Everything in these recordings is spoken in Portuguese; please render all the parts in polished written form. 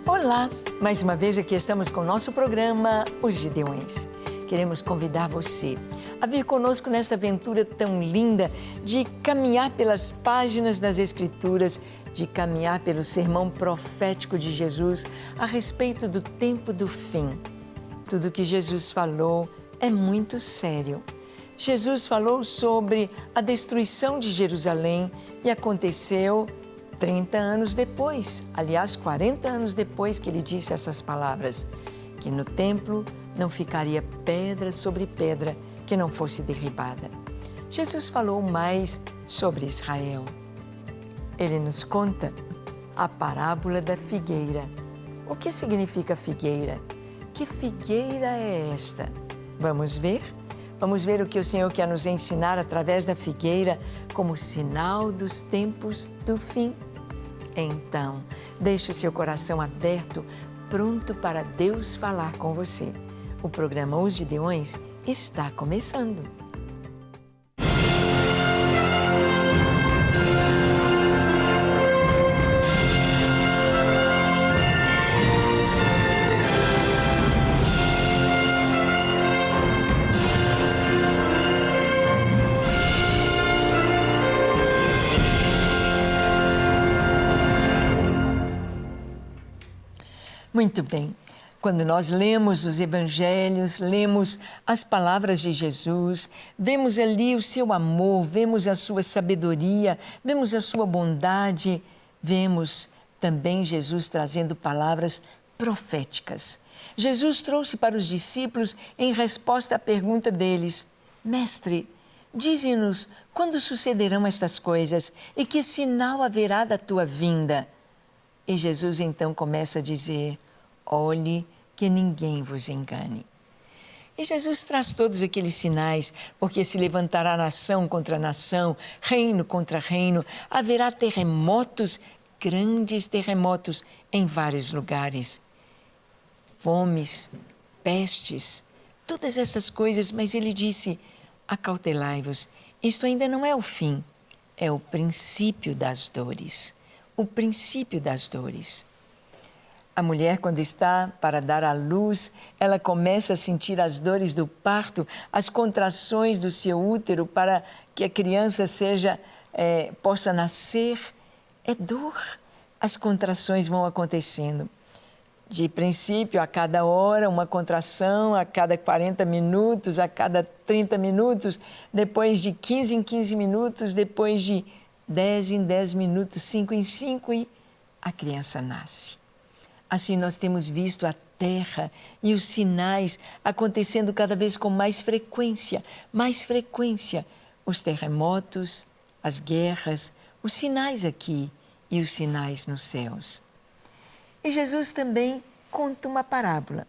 Olá! Mais uma vez aqui estamos com o nosso programa Os Gideões. Queremos convidar você a vir conosco nesta aventura tão linda de caminhar pelas páginas das Escrituras, de caminhar pelo sermão profético de Jesus a respeito do tempo do fim. Tudo que Jesus falou é muito sério. Jesus falou sobre a destruição de Jerusalém e aconteceu 30 anos depois, aliás, 40 anos depois que ele disse essas palavras, que no templo não ficaria pedra sobre pedra que não fosse derribada. Jesus falou mais sobre Israel. Ele nos conta a parábola da figueira. O que significa figueira? Que figueira é esta? Vamos ver? Vamos ver o que o Senhor quer nos ensinar através da figueira como sinal dos tempos do fim. Então, deixe o seu coração aberto, pronto para Deus falar com você. O programa Os Gideões está começando. Muito bem. Quando nós lemos os evangelhos, lemos as palavras de Jesus, vemos ali o seu amor, vemos a sua sabedoria, vemos a sua bondade, vemos também Jesus trazendo palavras proféticas. Jesus trouxe para os discípulos em resposta à pergunta deles: Mestre, dize-nos quando sucederão estas coisas e que sinal haverá da tua vinda? E Jesus então começa a dizer: olhe que ninguém vos engane. E Jesus traz todos aqueles sinais, porque se levantará nação contra nação, reino contra reino, haverá terremotos, grandes terremotos em vários lugares. Fomes, pestes, todas essas coisas, mas ele disse: acautelai-vos, isto ainda não é o fim, é o princípio das dores. O princípio das dores. A mulher, quando está para dar à luz, ela começa a sentir as dores do parto, as contrações do seu útero para que a criança possa nascer. É dor. As contrações vão acontecendo. De princípio, a cada hora, uma contração, a cada 40 minutos, a cada 30 minutos, depois de 15 em 15 minutos, depois de 10 em 10 minutos, 5 em 5 e a criança nasce. Assim nós temos visto a terra e os sinais acontecendo cada vez com mais frequência, os terremotos, as guerras, os sinais aqui e os sinais nos céus. E Jesus também conta uma parábola.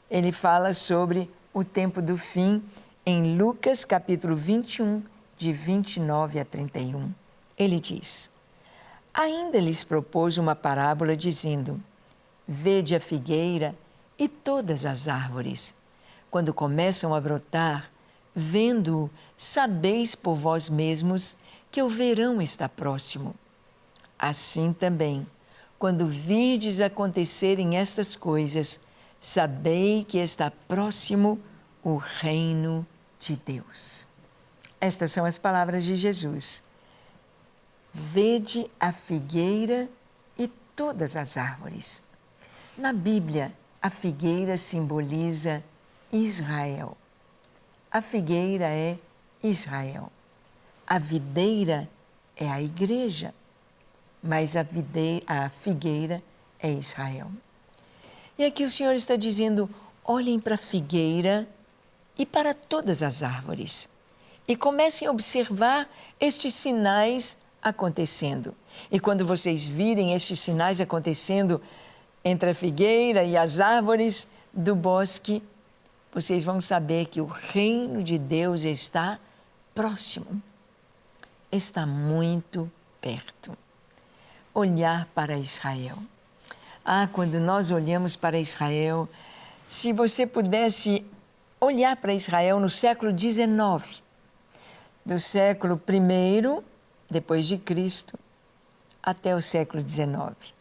Ele fala sobre o tempo do fim em Lucas capítulo 21, de 29 a 31. Ele diz: ainda lhes propôs uma parábola dizendo: vede a figueira e todas as árvores. Quando começam a brotar, vendo-o, sabeis por vós mesmos que o verão está próximo. Assim também, quando virdes acontecerem estas coisas, sabei que está próximo o reino de Deus. Estas são as palavras de Jesus. Vede a figueira e todas as árvores. Na Bíblia, a figueira simboliza Israel. A figueira é Israel. A videira é a igreja, mas a figueira é Israel. E aqui o Senhor está dizendo: olhem para a figueira e para todas as árvores e comecem a observar estes sinais acontecendo. E quando vocês virem estes sinais acontecendo entre a figueira e as árvores do bosque, vocês vão saber que o reino de Deus está próximo, está muito perto. Olhar para Israel. Quando nós olhamos para Israel, se você pudesse olhar para Israel no século XIX, do século I depois de Cristo até o século XIX.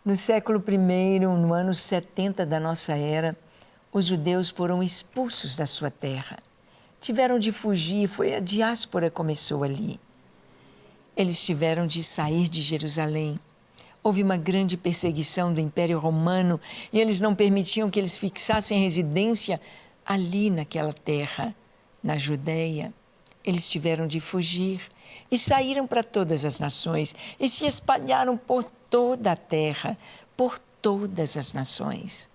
No século I, no ano 70 da nossa era, os judeus foram expulsos da sua terra. Tiveram de fugir, foi a diáspora que começou ali. Eles tiveram de sair de Jerusalém. Houve uma grande perseguição do Império Romano e eles não permitiam que eles fixassem residência ali naquela terra, na Judéia. Eles tiveram de fugir e saíram para todas as nações e se espalharam por toda a terra, por todas as nações.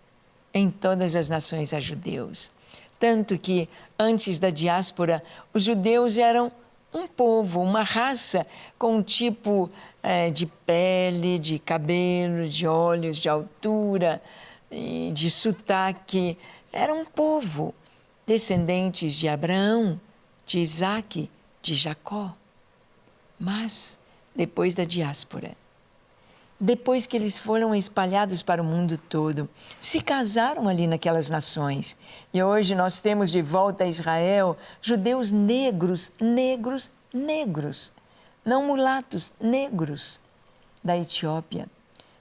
Em todas as nações há judeus. Tanto que, antes da diáspora, os judeus eram um povo, uma raça com um tipo de pele, de cabelo, de olhos, de altura, de sotaque. Era um povo, descendentes de Abraão, de Isaque, de Jacó. Mas, depois da diáspora, depois que eles foram espalhados para o mundo todo, se casaram ali naquelas nações. E hoje nós temos de volta a Israel judeus negros, negros, negros. Não mulatos, negros, da Etiópia.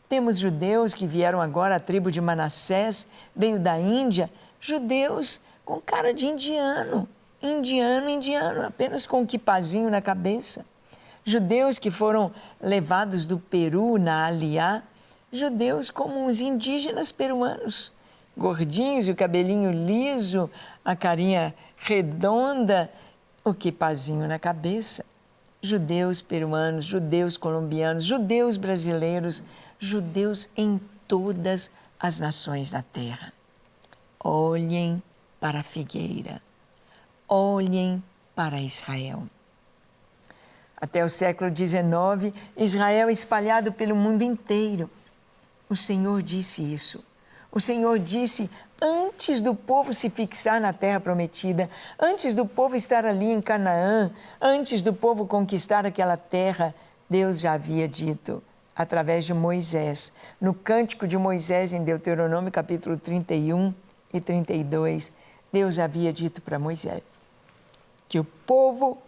Temos judeus que vieram agora, a tribo de Manassés, veio da Índia, judeus com cara de indiano, indiano, apenas com um quipazinho na cabeça. Judeus que foram levados do Peru na Aliá, judeus como os indígenas peruanos, gordinhos, o cabelinho liso, a carinha redonda, o quipazinho na cabeça. Judeus peruanos, judeus colombianos, judeus brasileiros, judeus em todas as nações da terra. Olhem para a figueira, olhem para Israel. Até o século XIX, Israel espalhado pelo mundo inteiro. O Senhor disse isso. O Senhor disse, antes do povo se fixar na terra prometida, antes do povo estar ali em Canaã, antes do povo conquistar aquela terra, Deus já havia dito, através de Moisés, no Cântico de Moisés, em Deuteronômio, capítulo 31 e 32, Deus já havia dito para Moisés que o povo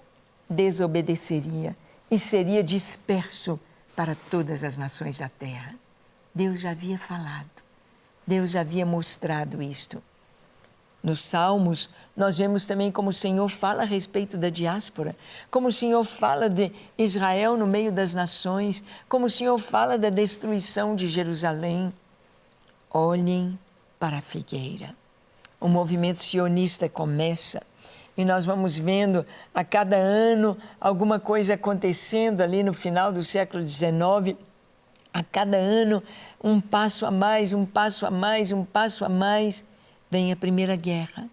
desobedeceria e seria disperso para todas as nações da terra. Deus já havia falado, Deus já havia mostrado isto. Nos Salmos, nós vemos também como o Senhor fala a respeito da diáspora, como o Senhor fala de Israel no meio das nações, como o Senhor fala da destruição de Jerusalém. Olhem para a figueira. O movimento sionista começa e nós vamos vendo a cada ano alguma coisa acontecendo ali no final do século XIX. A cada ano, um passo a mais, um passo a mais, um passo a mais. Vem a Primeira Guerra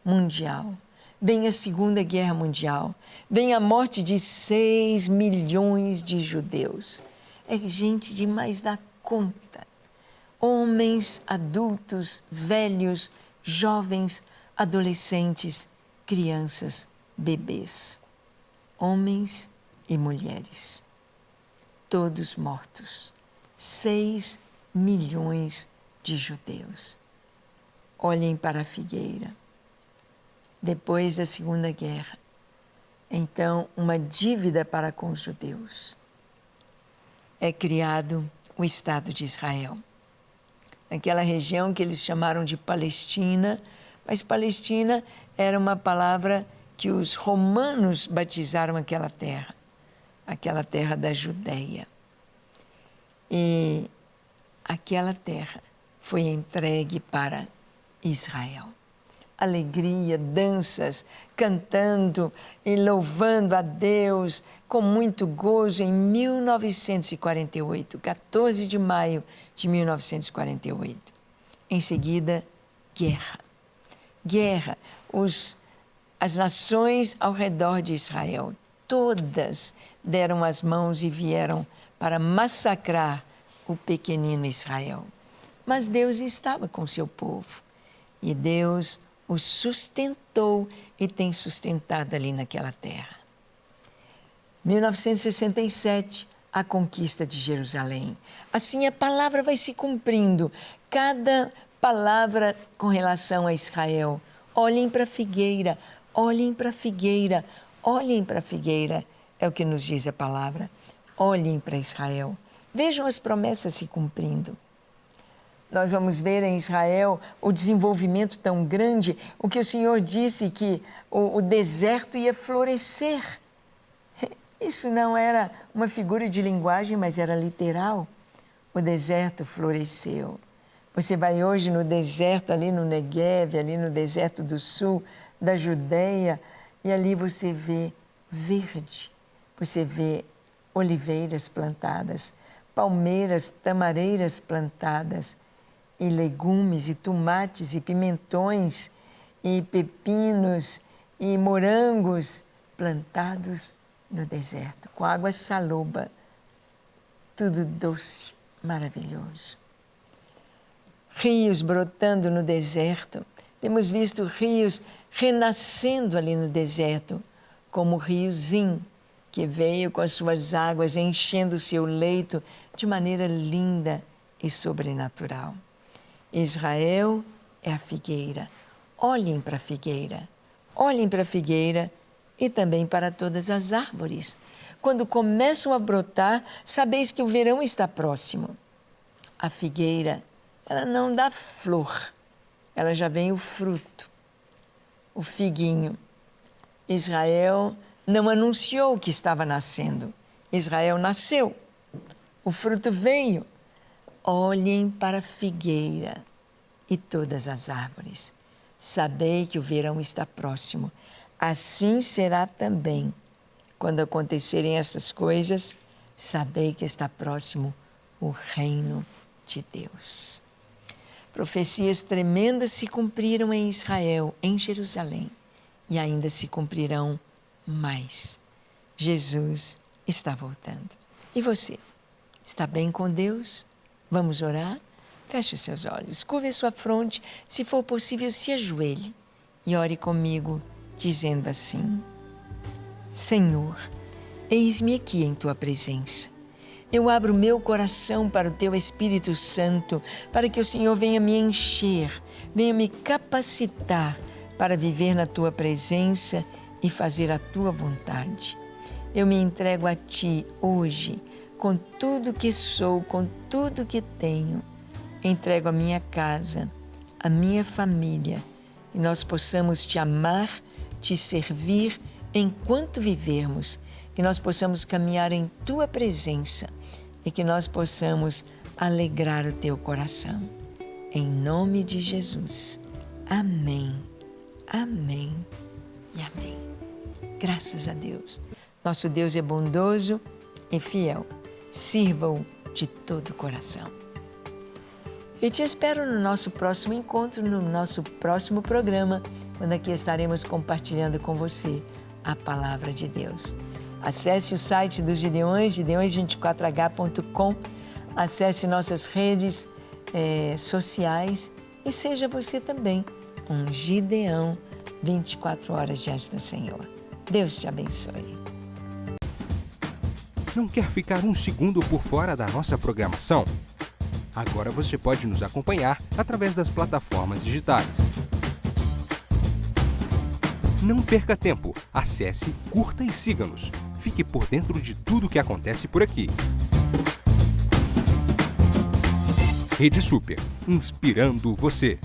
Mundial, vem a Segunda Guerra Mundial, vem a morte de 6 milhões de judeus. É gente demais da conta. Homens, adultos, velhos, jovens, adolescentes, crianças, bebês, homens e mulheres, todos mortos. 6 milhões de judeus. Olhem para a figueira. Depois da Segunda Guerra, então, uma dívida para com os judeus. É criado o Estado de Israel. Naquela região que eles chamaram de Palestina, mas Palestina era uma palavra que os romanos batizaram aquela terra da Judéia. E aquela terra foi entregue para Israel. Alegria, danças, cantando e louvando a Deus com muito gozo em 1948, 14 de maio de 1948. Em seguida, guerra. Guerra. As nações ao redor de Israel, todas deram as mãos e vieram para massacrar o pequenino Israel. Mas Deus estava com seu povo e Deus o sustentou e tem sustentado ali naquela terra. 1967, a conquista de Jerusalém. Assim a palavra vai se cumprindo. Cada palavra com relação a Israel. Olhem para a figueira, olhem para a figueira, olhem para a figueira. É o que nos diz a palavra. Olhem para Israel. Vejam as promessas se cumprindo. Nós vamos ver em Israel o desenvolvimento tão grande, o que o Senhor disse que o deserto ia florescer. Isso não era uma figura de linguagem, mas era literal. O deserto floresceu. Você vai hoje no deserto, ali no Neguev, ali no deserto do sul da Judeia, e ali você vê verde, você vê oliveiras plantadas, palmeiras, tamareiras plantadas, e legumes, e tomates, e pimentões, e pepinos, e morangos plantados no deserto, com água saloba, tudo doce, maravilhoso. Rios brotando no deserto, temos visto rios renascendo ali no deserto, como o rio Zin, que veio com as suas águas enchendo o seu leito de maneira linda e sobrenatural. Israel é a figueira. Olhem para a figueira. Olhem para a figueira e também para todas as árvores. Quando começam a brotar, sabeis que o verão está próximo. A figueira, ela não dá flor, ela já vem o fruto, o figuinho. Israel não anunciou que estava nascendo. Israel nasceu, o fruto veio. Olhem para a figueira e todas as árvores. Sabei que o verão está próximo. Assim será também. Quando acontecerem essas coisas, sabei que está próximo o reino de Deus. Profecias tremendas se cumpriram em Israel, em Jerusalém, e ainda se cumprirão mais. Jesus está voltando. E você? Está bem com Deus? Vamos orar? Feche os seus olhos, curve a sua fronte, se for possível, se ajoelhe e ore comigo, dizendo assim: Senhor, eis-me aqui em Tua presença. Eu abro meu coração para o Teu Espírito Santo, para que o Senhor venha me encher, venha me capacitar para viver na Tua presença e fazer a Tua vontade. Eu me entrego a Ti hoje, com tudo que sou, com tudo que tenho. Entrego a minha casa, a minha família, e nós possamos Te amar, Te servir enquanto vivermos, que nós possamos caminhar em Tua presença e que nós possamos alegrar o Teu coração. Em nome de Jesus. Amém, amém e amém. Graças a Deus. Nosso Deus é bondoso e fiel. Sirva-o de todo o coração. E te espero no nosso próximo encontro, no nosso próximo programa, quando aqui estaremos compartilhando com você a Palavra de Deus. Acesse o site dos Gideões, gideões24h.com, acesse nossas redes sociais e seja você também um Gideão 24 horas diante do Senhor. Deus te abençoe. Não quer ficar um segundo por fora da nossa programação? Agora você pode nos acompanhar através das plataformas digitais. Não perca tempo, acesse, curta e siga-nos. Fique por dentro de tudo o que acontece por aqui. Rede Super, inspirando você.